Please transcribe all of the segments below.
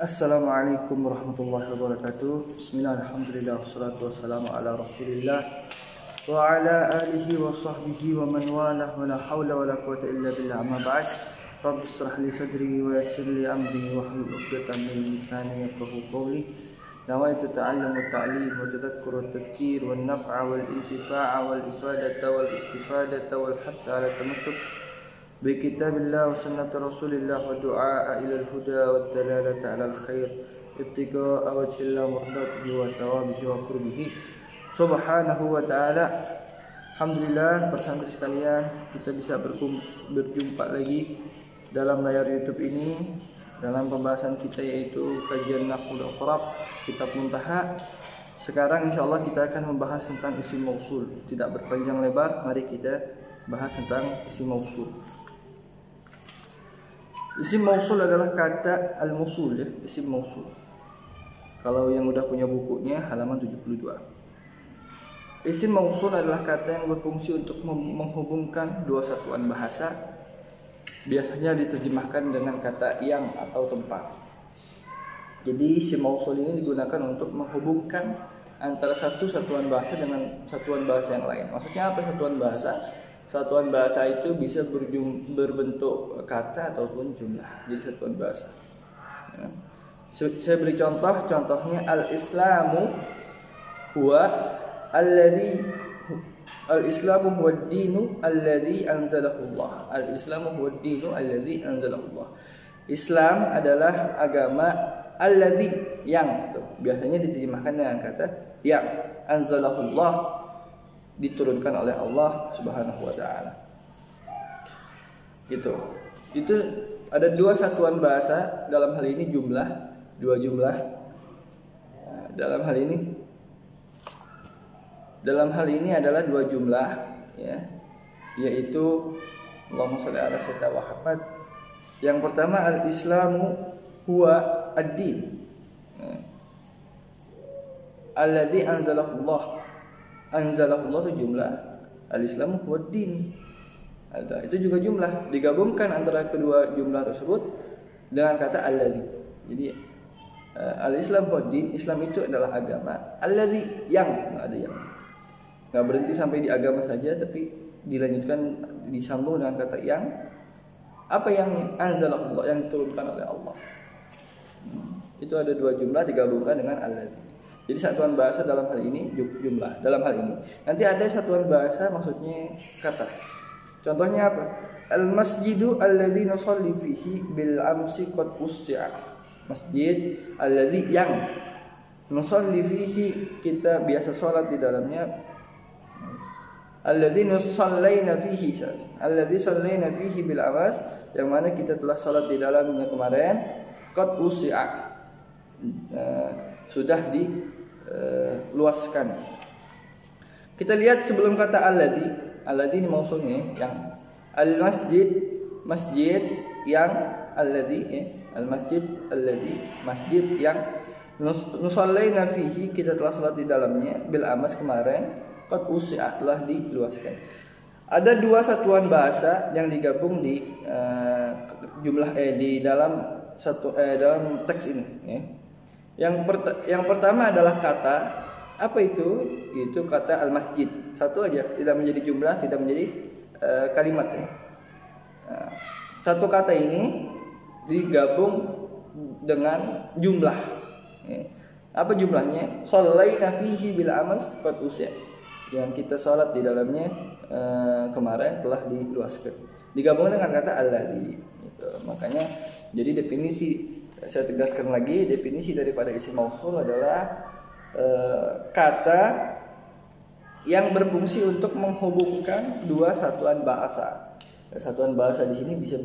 Assalamualaikum warahmatullahi wabarakatuh. Bismillah, alhamdulillah, wassalatu wassalamu ala rasulillah wa ala alihi wa sahbihi wa man walah, wa la hawla wa la quwata illa billah, amma ba'd. Rabbi israh li sadri wa yassir li amri wa hlul 'uqdatam min lisani yafqahu qawli. Nawaitu ta'allumu at-ta'lim wa tadhakkuru at-tadhkir wan naf'a wal intifa'a wal ifadata wal istifadata wal hatta ala tamassuk بكتاب الله وسنة رسول الله ودعاء إلى الهدى والدلالة على الخير ابتغاء وجه الله ومرضاته وثوابه وقربه سبحانه وتعالى. Alhamdulillah, para santri sekalian, kita bisa berjumpa lagi dalam layar YouTube ini dalam pembahasan kita, yaitu kajian Nahwu Al-Farab Kitab Muntaha. Sekarang insyaallah kita akan membahas tentang isim mausul. Tidak berpanjang lebar, mari kita bahas tentang isim mausul. Isim mausul adalah kata al-mausul, ya, isim mausul. Kalau yang udah punya bukunya halaman 72. Isim mausul adalah kata yang berfungsi untuk menghubungkan dua satuan bahasa. Biasanya diterjemahkan dengan kata yang atau tempat. Jadi isim mausul ini digunakan untuk menghubungkan antara satu satuan bahasa dengan satuan bahasa yang lain. Maksudnya apa satuan bahasa? Satuan bahasa itu bisa berbentuk kata ataupun jumlah. Jadi satuan bahasa. Ya. Saya beri contoh. Contohnya al-Islamu huwa alladhi al-Islamu huwa ad-dinu alladhi anzalahu Allah. Al-Islamu huwa ad-dinu alladhi anzalahu Allah. Islam adalah agama alladhi yang, biasanya diterjemahkan dengan kata yang, anzalahu Allah, diturunkan oleh Allah Subhanahu wa taala. Itu ada dua satuan bahasa dalam hal ini jumlah, dua jumlah. Dalam hal ini adalah dua jumlah, ya, yaitu Allahumma shalli ala sayyidina Muhammad. Yang pertama al-Islamu huwa ad-din alladzi anzalahu Allah. Anzalahu Allah itu jumlah, al-Islamu huwa ad-din. Itu juga jumlah, digabungkan antara kedua jumlah tersebut dengan kata alladzi. Jadi al-Islam huwa ad-din, Islam itu adalah agama, alladzi yang, enggak ada yang. Enggak berhenti sampai di agama saja, tapi dilanjutkan, disambung dengan kata yang. Apa yang anzalahu Allah, yang diturunkan oleh Allah. Itu ada dua jumlah digabungkan dengan alladzi. Jadi satuan bahasa dalam hal ini jumlah, dalam hal ini. Nanti ada satuan bahasa maksudnya kata. Contohnya apa? Al-masjidu alladzi nusalli fihi bil amsi qad ussi'a. Masjid alladzi yang nusalli fihi, kita biasa salat di dalamnya. Alladzi nusallaina fihi, alladzi sallaina fihi bil amas, yang mana kita telah salat di dalamnya kemarin. Qad ussi'a, sudah diluaskan. Kita lihat sebelum kata alladzi ini mausulnya yang al-masjid, masjid yang alladzi, al-masjid alladzi, masjid yang nusallaina fihi, kita telah salat di dalamnya, bil amas kemarin, qad usi'a, telah diluaskan. Ada dua satuan bahasa yang digabung di jumlah di dalam dalam teks ini, ya. Yang pertama adalah kata, apa itu? Itu kata al-masjid. Satu aja, tidak menjadi jumlah, tidak menjadi kalimat, ya. Satu kata ini digabung dengan jumlah, ya. Apa jumlahnya? Shallaina fihi bil amas qad usya, yang kita salat di dalamnya kemarin telah diluaskan. Digabung dengan kata alladzi, gitu. Makanya jadi definisi, saya tegaskan lagi, definisi daripada isim mausul adalah kata yang berfungsi untuk menghubungkan dua satuan bahasa. Satuan bahasa di sini bisa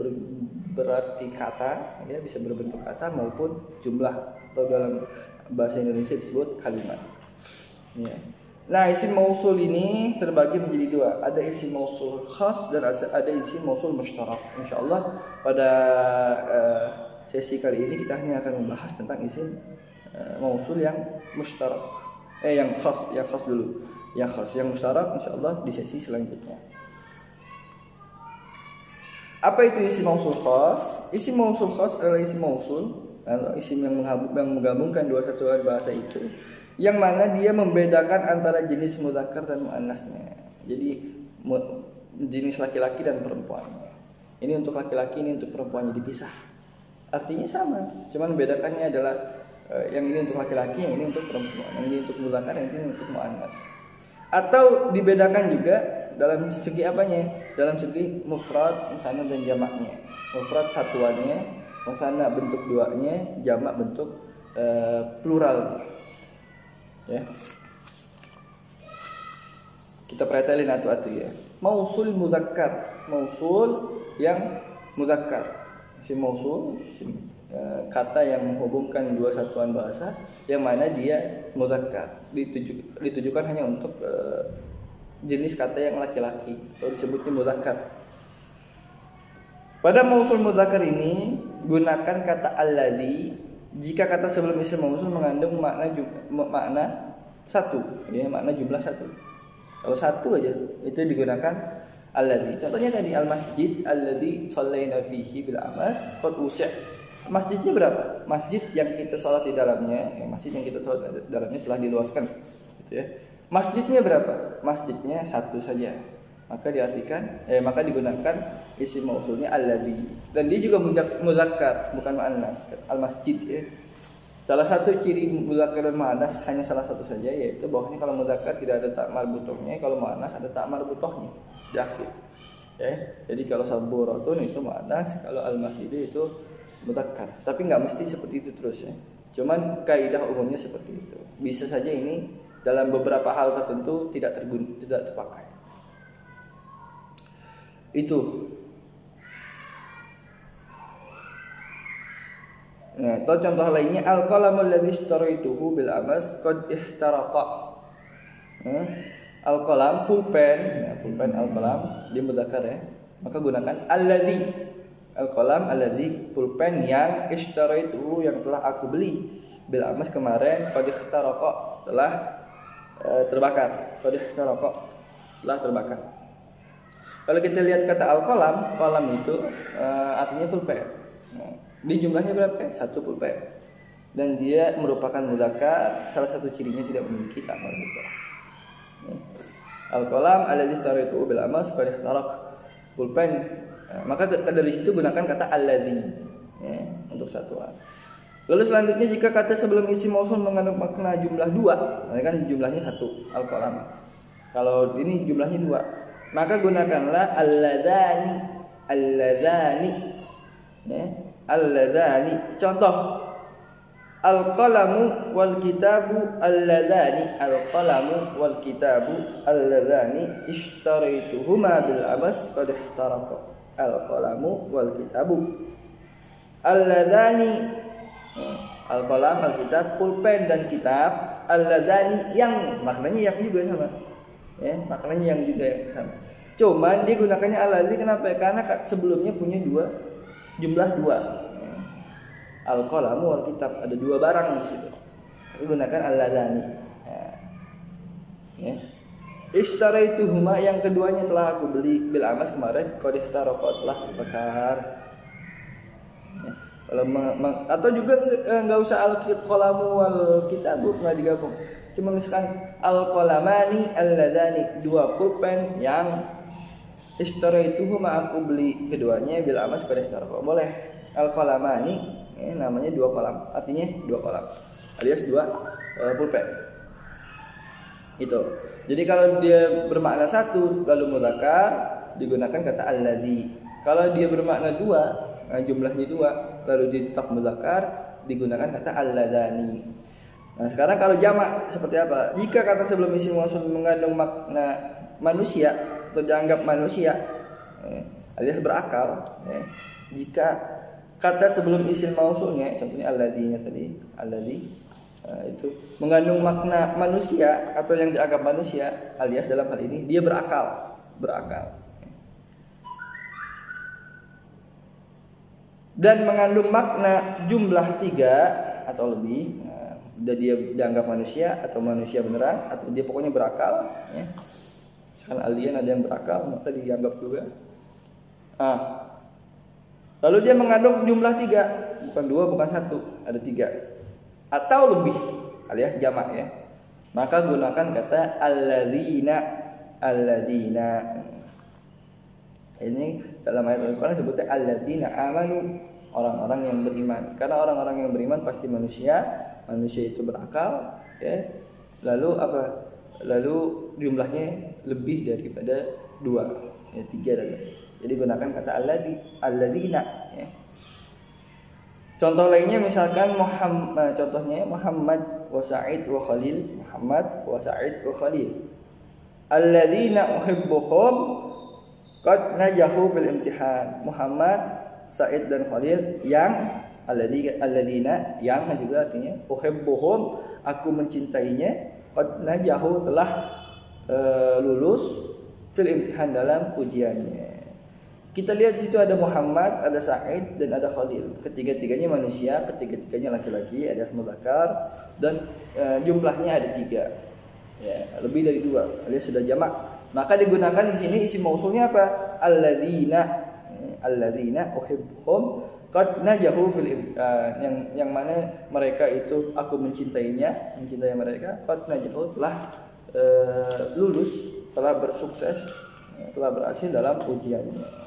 berarti kata, ya, bisa berbentuk kata maupun jumlah, atau dalam bahasa Indonesia disebut kalimat. Ya. Nah, isim mausul ini terbagi menjadi dua. Ada isim mausul khas dan ada isim mausul mushtarak. Insyaallah pada sesi kali ini kita hanya akan membahas tentang isim mausul yang mushtarak. Yang khas dulu. Yang khas, yang mushtarak insyaallah di sesi selanjutnya. Apa itu isim mausul khas? Isim mausul khas adalah isim mausul atau isim yang menggabungkan dua satuan bahasa itu, yang mana dia membedakan antara jenis mudzakkar dan muannasnya. Jadi jenis laki-laki dan perempuannya. Ini untuk laki-laki, ini untuk perempuannya, dipisah. Artinya sama, cuman bedakannya adalah yang ini untuk laki-laki, yang ini untuk perempuan, yang ini untuk mudzakkar, yang ini untuk muannas. Atau dibedakan juga dalam segi apanya? Dalam segi mufrad, musanna dan jamaknya. Mufrad satuannya, musanna bentuk duanya, jamak bentuk plural. Ya. Kita pretelin atu-atu ya. Mausul mudzakkar, mausul yang mudzakkar. Isim mausul, kata yang menghubungkan dua satuan bahasa yang mana dia mudzakkar, ditujukan hanya untuk jenis kata yang laki-laki atau disebutnya mudzakkar. Pada mausul mudzakkar ini gunakan kata alladzi jika kata sebelum isim mausul mengandung makna satu, ya, makna jumlah satu. Kalau satu aja itu digunakan alladzi. Contohnya tadi al-masjid alladzi shallaina fihi bil amas qad usi'. Masjidnya berapa? Masjid yang kita sholat di dalamnya, masjid yang kita sholat di dalamnya telah diluaskan, gitu ya. Masjidnya berapa? Masjidnya satu saja. Maka diartikan, maka digunakan isim mausulnya alladzi. Dan dia juga mudzakkar, bukan muannas. Al-masjid ya. Salah satu ciri mudzakkar dan muannas hanya salah satu saja, yaitu bahwasanya kalau mudzakkar tidak ada ta' marbutohnya, kalau muannas ada ta' marbutohnya di akhir. Ya. Jadi kalau saburatun itu muannas, kalau al-masjid itu mudzakkar, tapi nggak mesti seperti itu terus ya. Cuman kaidah umumnya seperti itu. Bisa saja ini dalam beberapa hal tertentu tidak terpakai. Itu. Nah, contoh lainnya al-qalamul ladzi ishtaraituhu bil amas qad ihtaraqa. Al-qalam pulpen, ya, pulpen al-qalam dia mudzakkar ya. Maka gunakan alladzi. Al-qalam alladzi pulpen yang ishtaraituhu yang telah aku beli bil amas kemarin qad ihtaraqa telah terbakar. Qad ihtaraqa telah terbakar. Kalau kita lihat kata al-qalam, qalam itu artinya pulpen. Nah, di jumlahnya berapa? Satu pulpen. Dan dia merupakan mudzakkar, salah satu cirinya tidak memiliki ta' marbuthah. Al-qalam alladzi ishtaraituhu bil amas qad ihtaraqa. Pulpen. Maka dari situ gunakan kata alladzi ya, untuk satuan. Lalu selanjutnya jika kata sebelum isim mausul mengandung makna jumlah dua, kan jumlahnya satu al-qalam. Kalau ini jumlahnya dua, maka gunakanlah alladzani. Ya, alladzani. Contoh al-qalamu wal kitabu alladzani. Al-qalamu wal kitabu alladzani ishtaraituhuma bil amas qad ihtaraqa. Al-qalamu wal kitabu alladzani. Al-qalam, al-kitab, pulpen dan kitab. Alladzani yang maknanya yang juga sama. Ya, maknanya yang juga sama. Cuman dia gunakannya alladzi kenapa? Karena sebelumnya punya jumlah dua. Al-qalamu wal kitab ada dua barang di situ. Gunakan alladzani. Ya. Ishtaraituhuma yang keduanya telah aku beli bil amas kemarin qad ihtaraqa telah terbakar. Ya. Kalau atau juga enggak usah al-qalamu wal kitabu enggak digabung. Cuma misalkan al-qalamani alladzani dua pulpen yang ishtaraituhuma aku beli keduanya bil amas qad ihtaraqa. Boleh. Al-qalamani namanya dua kolam, artinya dua kolam alias dua pulpen. Itu. Jadi kalau dia bermakna satu lalu mudzakkar digunakan kata alladzi. Kalau dia bermakna dua, jumlahnya dua lalu dia tetap mudzakkar digunakan kata alladzani. Nah, sekarang kalau jamak seperti apa? Jika kata sebelum isim mausul mengandung makna manusia atau dianggap manusia alias berakal, jika kata sebelum isim mausulnya contohnya alladzinya tadi, alladzi itu mengandung makna manusia atau yang dianggap manusia alias dalam hal ini dia berakal dan mengandung makna jumlah 3 atau lebih. Dia dianggap manusia atau manusia beneran atau dia pokoknya berakal ya. Misalkan alien ada yang berakal maka dianggap juga. Lalu dia mengandung jumlah 3 bukan 2, bukan 1, ada 3 atau lebih alias jamak ya. Maka gunakan kata alladzina. Ini dalam ayat Al-Qur'an sebutnya alladzina amanu, orang-orang yang beriman. Karena orang-orang yang beriman pasti manusia itu berakal ya. Lalu apa? Lalu jumlahnya lebih daripada 2 ya, 3 dan lebih. Jadi gunakan kata alladzina ya. Contoh lainnya misalkan contohnya Muhammad wa Sa'id wa Khalil. Muhammad wa Sa'id wa Khalil. Alladzina uhibbuhum qad najahu fil imtihan. Muhammad, Sa'id dan Khalil yang alladzina yang juga artinya uhibbuhum, aku mencintainya, qad najahu telah lulus fil imtihan dalam ujiannya. Kita lihat di situ ada Muhammad, ada Sa'id dan ada Khalil. Ketiga-tiganya manusia, ketiga-tiganya laki-laki, ada mudzakkar dan jumlahnya ada 3. Ya, lebih dari 2 alias sudah jamak. Maka digunakan di sini isim mausulnya apa? Alladzina uhibbuhum qad najahu fil yang mana mereka itu aku mencintai mereka, qad najahu telah lulus, telah bersukses, telah berhasil dalam ujiannya.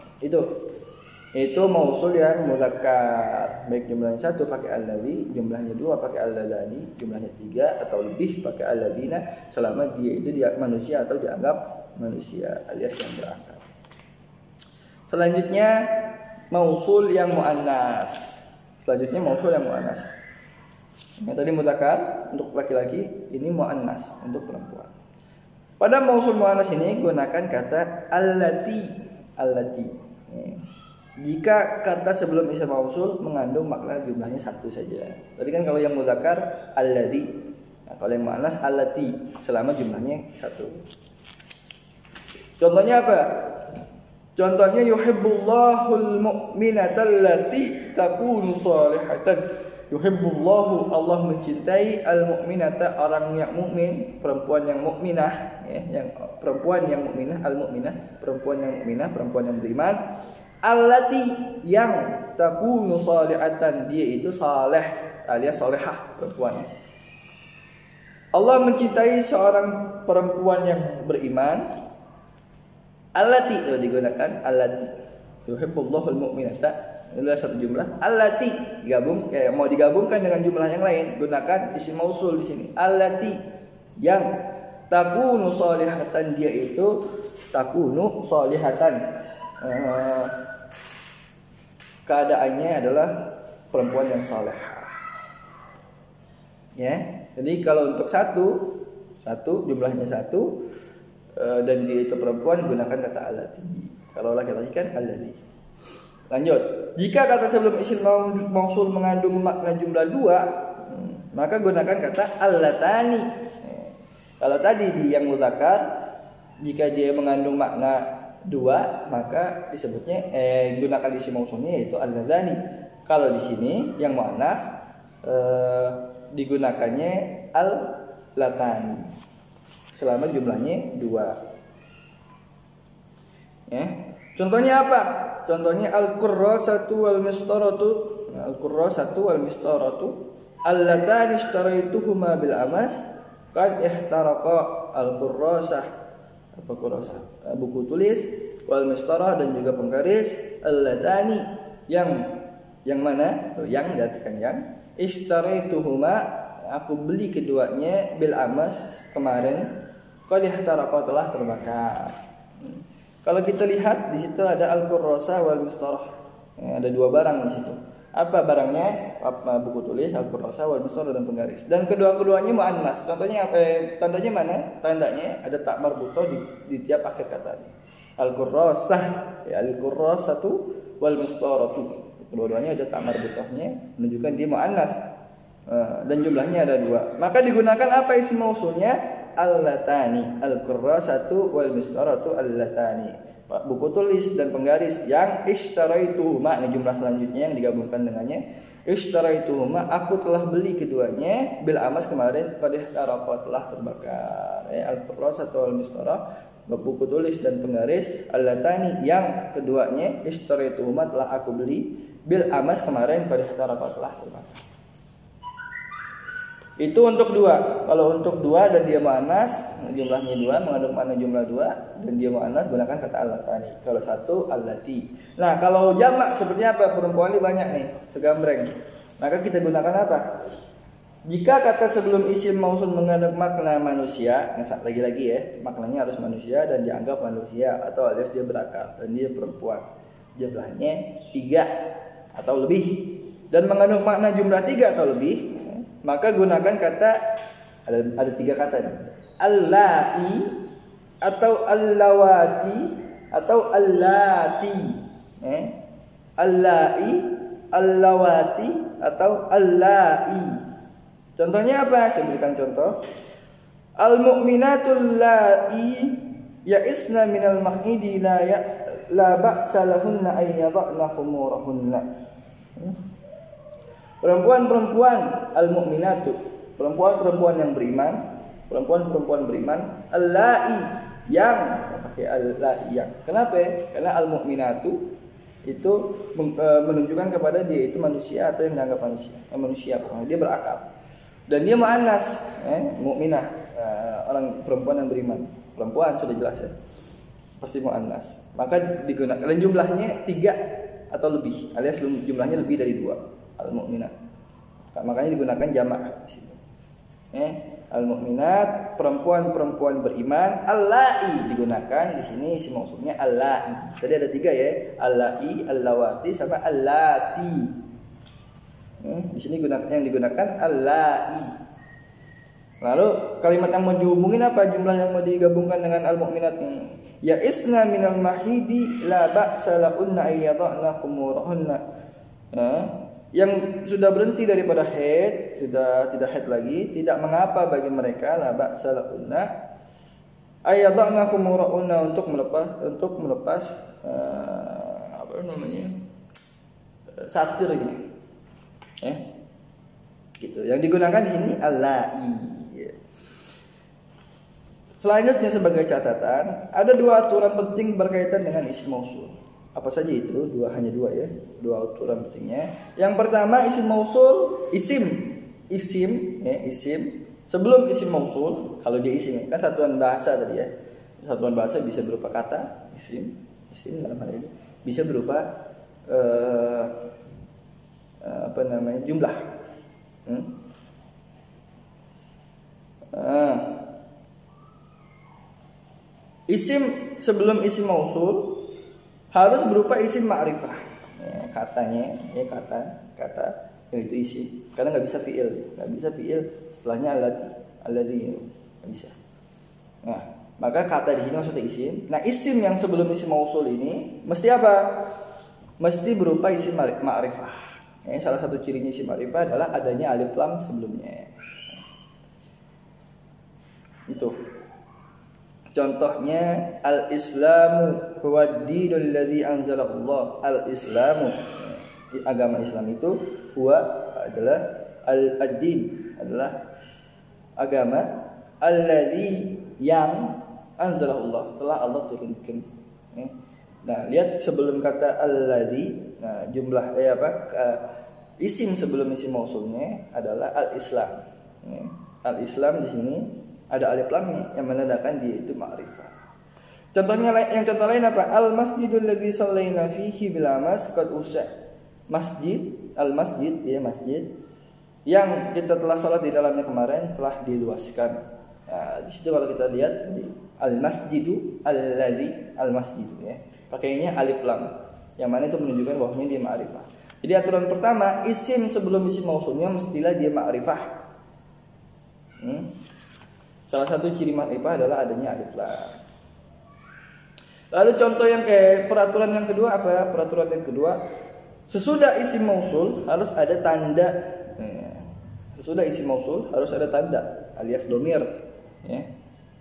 Itu mausul yang muzakkar, baik jumlahnya 1 pakai alladzi, jumlahnya 2 pakai alladzani, jumlahnya 3 atau lebih pakai alladzina selama dia itu manusia atau dianggap manusia alias yang berakal. Selanjutnya mausul yang muannas. Yang tadi muzakkar untuk laki-laki, ini muannas untuk perempuan. Pada mausul muannas ini gunakan kata allati. Jika kata sebelum isim mausul mengandung makna jumlahnya 1 saja. Tadi kan kalau yang muzakkar alladzi. Nah, kalau yang muannas allati selama jumlahnya 1. Contohnya apa? Contohnya yuhibbullahul mu'minata allati takunu salihatan. Yuhibbullahu, Allah mencintai al-mu'minata, orang yang mukmin, perempuan yang mukminah ya, perempuan yang mukminah, al-mu'minah, perempuan yang beriman. Allati yang takunu salihatan, dia itu saleh alias salehah, perempuan. Allah mencintai seorang perempuan yang beriman. Allati itu digunakan allati. Yuhibbullahul mu'minata, adalah satu jumlah. Allati mau digabungkan dengan jumlah yang lain, gunakan isim mausul di sini. Allati yang takunu salihatan, dia itu takunu salihatan. Keadaannya adalah perempuan yang salehah. Ya. Jadi kalau untuk satu jumlahnya 1 dan dia itu perempuan, gunakan kata allati. Kalau laki-laki kan alladzi. Lanjut. Jika kata sebelum isim mausul mengandung makna jumlah 2, maka gunakan kata allatani. Kalau tadi di yang muzakkar, jika dia mengandung makna 2, maka disebutnya gunakan isim mausulnya yaitu alladzani. Kalau di sini yang muannas digunakannya al-latani selama jumlahnya 2. Ya. Contohnya apa? Contohnya al-qurrasatu wal mistaratu. Al-qurrasatu wal mistaratu allatani ishtaraituhuma bil amas qad ihtaraqa. Al-qurrasah, apa qurrasah? Buku tulis, wal mistarah dan juga penggaris, allatani yang mana? Tuh, yang diartikan yang. Ishtaraituhuma, aku beli keduanya, bil amas kemarin, qad ihtaraqa telah terbakar. Kalau kita lihat di situ ada al-qurrasa wal mistarah. Ada 2 barang di situ. Apa barangnya? Buku tulis, al-qurrasa wal mistarah dan penggaris. Dan kedua-keduanya muannas. Contohnya tandanya mana? Tandanya ada tak marbutah di tiap akhir katanya. Al-qurrasah, ya, al-qurrasatu wal mistaratu. Kedua-duanya ada tak marbutahnya, menunjukkan dia muannas. Dan jumlahnya ada 2. Maka digunakan apa isim mausulnya? Allatani. Al-qurrasatu wal mistaratu allatani. Buku tulis dan penggaris yang ishtaraituhuma, ini jumlah selanjutnya yang digabungkan dengannya. Ishtaraituhuma, aku telah beli keduanya, bil amas kemarin, qad ihtaraqa telah terbakar. Al-qurrasatu wal mistarah, buku tulis dan penggaris, allatani yang keduanya, ishtaraituhuma telah aku beli, bil amas kemarin pada ihtaraqa telah terbakar. Itu untuk dua. Kalau untuk dua dan dia muannas, jumlahnya dua, mengandung makna jumlah dua, dan dia muannas gunakan kata allatani. Kalau satu allati. Nah, kalau jamak seperti apa? Perempuan ini banyak nih, segambreng. Maka kita gunakan apa? Jika kata sebelum isim mausul mengandung makna manusia, lagi-lagi ya, maknanya harus manusia dan dianggap manusia atau alias dia berakal dan dia perempuan. Jumlahnya 3 atau lebih dan mengandung makna jumlah 3 atau lebih, maka gunakan kata ada 3 kata nih. Allai atau allawati atau allati. Allai, allawati atau allai. Contohnya apa? Saya berikan contoh. Al-mu'minatul la'i ya'isna minal mahidi la ba'sa lahunna ay yada'na khumurahunna. Perempuan-perempuan al-mu'minatu, perempuan-perempuan yang beriman, perempuan-perempuan beriman, al-la'i yang pakai al-la'i yang. Kenapa? Karena al-mu'minatu itu menunjukkan kepada dia itu manusia atau yang dianggap manusia. Manusia pokoknya dia berakal. Dan dia mu'annas, mukminah, orang perempuan yang beriman. Perempuan sudah jelas ya. Pasti mu'annas. Maka digunakan dan jumlahnya 3 atau lebih, alias jumlahnya lebih dari 2. Al-mu'minat. Makanya digunakan jamak di sini. Al-mu'minat, perempuan-perempuan beriman. Allai digunakan di sini isim mausulnya allai. Tadi ada 3 ya. Allai, allawati sama allati. Di sini yang digunakan allai. Lalu kalimat yang mau dihubungin apa? Jumlah yang mau digabungkan dengan al-mu'minat ini. Ya isna minal mahidi la ba'sa lahunna ayyadana khumurahunna. Yang sudah berhenti daripada haid, sudah tidak haid lagi, tidak mengapa bagi mereka la ba'sa lahunna ayyadana khumurahunna untuk melepas apa namanya? Satirnya. Gitu. Yang digunakan di sini allai. Selanjutnya sebagai catatan, ada 2 aturan penting berkaitan dengan isim mausul. Apa saja itu? Hanya dua ya. 2 aturan pentingnya. Yang pertama isim mausul, isim sebelum isim mausul, kalau dia isim kan satuan bahasa tadi ya. Satuan bahasa bisa berupa kata, isim dalam hal ini bisa berupa jumlah. Isim sebelum isim mausul harus berupa isim ma'rifah. Katanya ya kata itu isim. Karena nggak bisa fiil setelahnya alladzi nggak bisa. Nah, maka kata di sini maksudnya isim. Nah, isim yang sebelum isim mausul ini mesti apa? Mesti berupa isim ma'rifah. Salah satu cirinya isim ma'rifah adalah adanya alif lam sebelumnya. Itu. Contohnya al-islamu huwa ad-dinul ladzi anzalahu Allah. Al-islamu, agama Islam itu huwa adalah ad-din, adalah agama alladzi yang anzalahu Allah, telah Allah turunkan. Nah, lihat sebelum kata alladzi, nah jumlah isim sebelum isim mausulnya adalah al-islam. Al-islam di sini ada alif lamnya yang menandakan dia itu ma'rifah. Contoh lain apa? Al-masjidul ladzi shallaina fihi bil amas qad usya. Masjid, al-masjid ya masjid yang kita telah salat di dalamnya kemarin telah diluaskan. Nah, di situ kalau kita lihat tadi al-masjidu alladzi al-masjidu ya. Pakainya alif lam yang mana itu menunjukkan bahwasanya dia ma'rifah. Jadi aturan pertama, isim sebelum isim mausulnya mestilah dia ma'rifah. Salah satu ciri ma'rifah adalah adanya alif lam. Lalu contoh yang peraturan yang kedua apa? Peraturan yang kedua, sesudah isim mausul harus ada tanda. Sesudah isim mausul harus ada tanda alias domir. Ya.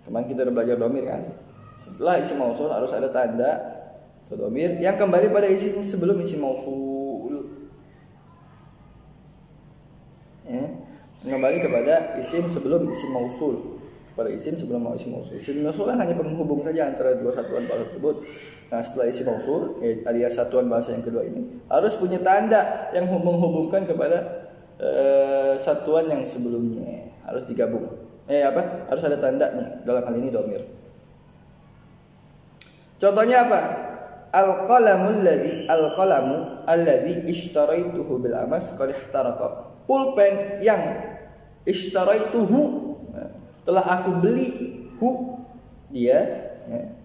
Kemarin kita udah belajar domir kan. Setelah isim mausul harus ada tanda atau domir yang kembali pada isim sebelum isim mausul. Ya. Kembali kepada isim sebelum isim mausul. pada isim sebelum mau isim mausul. Isim mausul hanya penghubung saja antara dua satuan bahasa tersebut. Nah, setelah isim mausul, alias satuan bahasa yang kedua ini harus punya tanda yang menghubungkan kepada satuan yang sebelumnya, harus digabung. Harus ada tandanya. Dalam hal ini dhamir. Contohnya apa? Al-qalamu alladzi ishtaraituhu bil amas qad ihtaraqa. Pulpen yang ishtaraituhu telah aku beli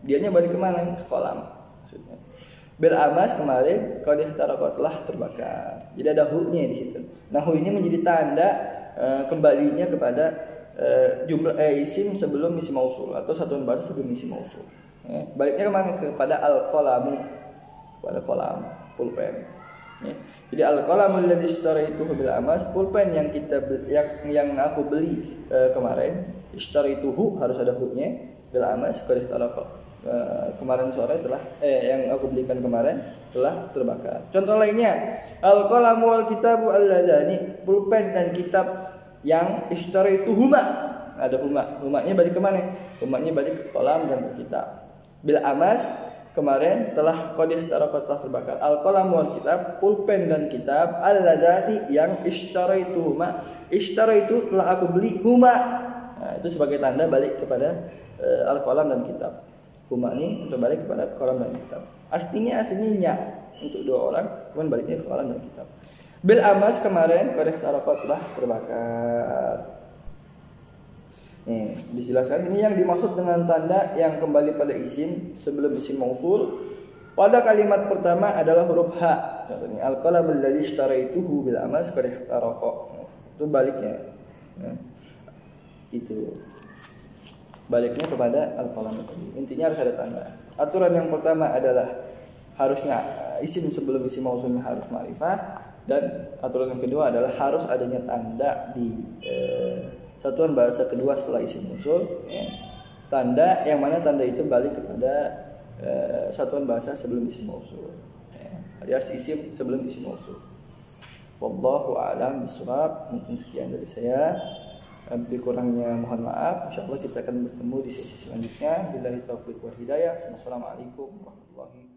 dianya balik kemana? Ke kolam maksudnya. Bil amas kemarin qad ihtaraqa telah terbakar. Jadi ada hu-nya di situ. Nah, hu ini menjadi tanda kembalinya kepada jumlah isim sebelum isim mausul atau satuan bahasa sebelum isim mausul. Baliknya kemana? Kepada al-qalamu, pada kolam, pulpen. Jadi al-qalamu alladzi ishtaraituhu bil amas, pulpen yang yang aku beli kemarin, ishtaraituhu harus ada hu-nya, bil amas qad ihtaraqa. Kemarin sore yang aku belikan kemarin telah terbakar. Contoh lainnya, al-qalamu wal kitabu alladzani, pulpen dan kitab yang ishtaraituhuma. Ada huma-nya balik kemana? Huma-nya balik ke kolam dan ke kitab. Bil amas kemarin telah qad ihtaraqa telah terbakar. Al-qalam wal kitab, pulpen dan kitab alladzani yang ishtaraituhuma. Ishtaraitu telah aku beli huma. Nah, itu sebagai tanda balik kepada al-qalam dan kitab. Huma ini untuk balik kepada qalam dan kitab. Artinya aslinya untuk dua orang, kemudian baliknya ke qalam dan kitab. Bil amas kemarin qad ihtaraqa telah terbakar. Nih, dijelaskan ini yang dimaksud dengan tanda yang kembali pada isim sebelum isim mausul. Pada kalimat pertama adalah huruf H. Contohnya al-qalamul ladzi ishtaraituhu bil amas qad ihtaraqa. Itu baliknya. Itu baliknya kepada al-qalam tadi. Intinya harus ada tanda. Aturan yang pertama adalah harusnya isim sebelum isim mausulnya harus ma'rifah, dan aturan yang kedua adalah harus adanya tanda di satuan bahasa kedua setelah isim mausul, tanda yang mana tanda itu balik kepada satuan bahasa sebelum isim mausul, alias isim sebelum isim mausul. Wallahu a'lam bishawab. Mungkin sekian dari saya. Lebih kurangnya mohon maaf. Insyaallah kita akan bertemu di sesi selanjutnya. Billahi taufiq wal hidayah. Wassalamualaikum warahmatullahi wabarakatuh.